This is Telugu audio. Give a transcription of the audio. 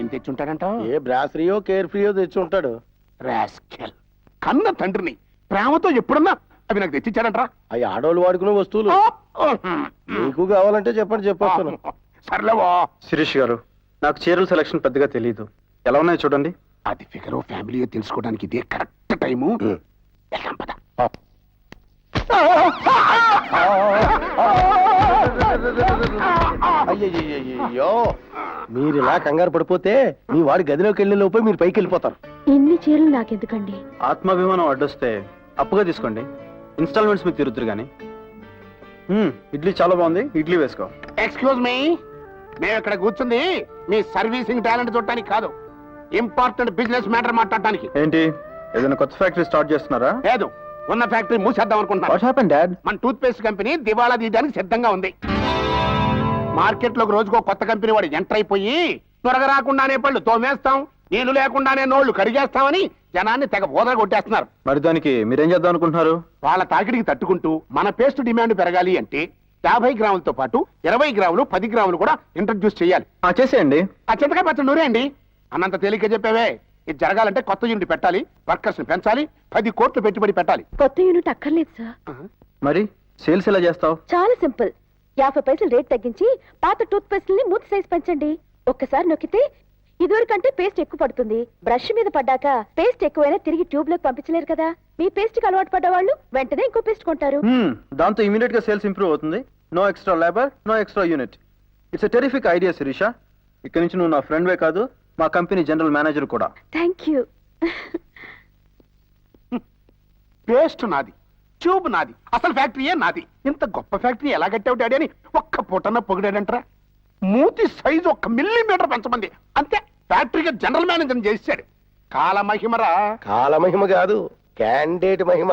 ఏం తెచ్చుంటాడంట? ఏ బ్రాసరీయో కేర్ ఫ్రీయో తెచ్చి ఉంటాడు. రాస్కెల్. కన్న తండ్రిని ప్రేమతో ఎప్పుడన్నా అవి నాకు తెచ్చిచ్చాడంట్రా. అవి ఆడవాళ్ళు వాడుకునే వస్తువులు. మీకు కావాలంటే చెప్పండి, చెప్పొస్తాను. సర్లేవో. శిరీష్ గారు, నాకు చీరల సెలక్షన్ పెద్దగా తెలియదు. ఎలా ఉన్నాయో చూడండి. అది ఫిగర్ ఫ్యామిలీ తెలుసుకోవడానికి ఇదే కరెక్ట్ టైము. వెళ్దాం పద. అయ్యయ్యో, మీరు ఇలా కంగారు పడిపోతే మీ వాడి గదిలోకి వెళ్ళే లోపే మీరు పైకి వెళ్ళిపోతారు. ఇన్ని చీరలు నాకెందుకండి? ఆత్మాభిమానం అడ్డొస్తే అప్పుగా తీసుకోండి, ఇన్స్టాల్మెంట్స్ మీకు తిరుగుతురు కానీ. ఇడ్లీ చాలా బాగుంది, ఇడ్లీ వేసుకో. ఎక్స్క్యూజ్ మీ, మేము ఇక్కడ కూర్చుంది మీ సర్వీసింగ్ టాలెంట్ చూడటానికి కాదు, ఇంపార్టెంట్ బిజినెస్ మ్యాటర్ మాట్లాడటానికి. ఏంటి, ఏదైనా కొత్త ఫ్యాక్టరీ స్టార్ట్ చేస్తున్నారా? లేదు, ఉన్న ఫ్యాక్టరీ మూసేద్దాం అనుకుంటున్నాను. What happened dad? మన టూత్ పేస్ట్ కంపెనీ దివాళా తీయడానికి సిద్ధంగా ఉంది. మార్కెట్ లోకి రోజుకో కొత్త కంపెనీ వాడు ఎంటర్ అయిపోయి త్వరగా రాకుండానే పళ్ళు తోమేస్తాం, నీళ్లు లేకుండానే నోళ్లు కడిగేస్తామని జనాన్ని తెగ బోధన కొట్టేస్తున్నారు. మరి దానికి మీరేం చేద్దాం అనుకుంటున్నారు? వాళ్ళ తాకిడికి తట్టుకుంటూ మన పేస్ట్ డిమాండ్ పెరగాలి అంటే 50 గ్రాములతో పాటు 20 గ్రాములు 10 గ్రాములు కూడా ఇంట్రడ్యూస్ చేయాలి. చేసేయండి. ఆ చింతకాయ పచ్చడి నూరే అండి. అన్నంత తేలిక చెప్పేవే. ఇది జరగాలంటే కొత్త యూనిట్ పెట్టాలి, వర్కర్స్ ని పెంచాలి, 10 కోట్లు పెట్టుబడి పెట్టాలి. కొత్త యూనిట్ అక్కర్లేదు సార్. మరి సేల్స్ ఎలా చేస్తావు? చాలా సింపుల్. 50 పైసలు రేట్ తగ్గించి పాత టూత్ పేస్ట్ ని మూతి సైజ్ పెంచండి. ఒక్కసారి నొక్కితే ఇదివరకంటే పేస్ట్ ఎక్కువ పడుతుంది. బ్రష్ మీద పడ్డాక పేస్ట్ ఎక్కువైనా తిరిగి ట్యూబ్ లోకి పంపించలేరు కదా. మీ పేస్ట్ కి అలవాటు పడ్డ వాళ్ళు వెంటనే ఇంకో పేస్ట్ కొంటారు. దాంతో ఇమీడియట్ గా సేల్స్ ఇంప్రూవ్ అవుతుంది. No extra labour, no extra unit. It's a terrific idea Shirisha. ఇక్కడ నుంచి నువ్వు నా ఫ్రెండ్ వే కాదు, మా కంపెనీ జనరల్ మేనేజర్ కూడా. Thank you. పేస్ట్ నాది, ట్యూబ్ నాది, అసలు ఫ్యాక్టరీయే నాది. ఇంత గొప్ప ఫ్యాక్టరీ ఎలా కట్టావు డాడీ అని ఒక్క పూటన్న పొగిడాడంటరా. మూతి సైజు 1 మిల్లీమీటర్ పెంచమంది అంతే, ఫ్యాక్టరీకి జనరల్ మేనేజర్ చేశాడు. కాలమహిమరా. కాలమహిమ కాదు, క్యాండిడేట్ మహిమ.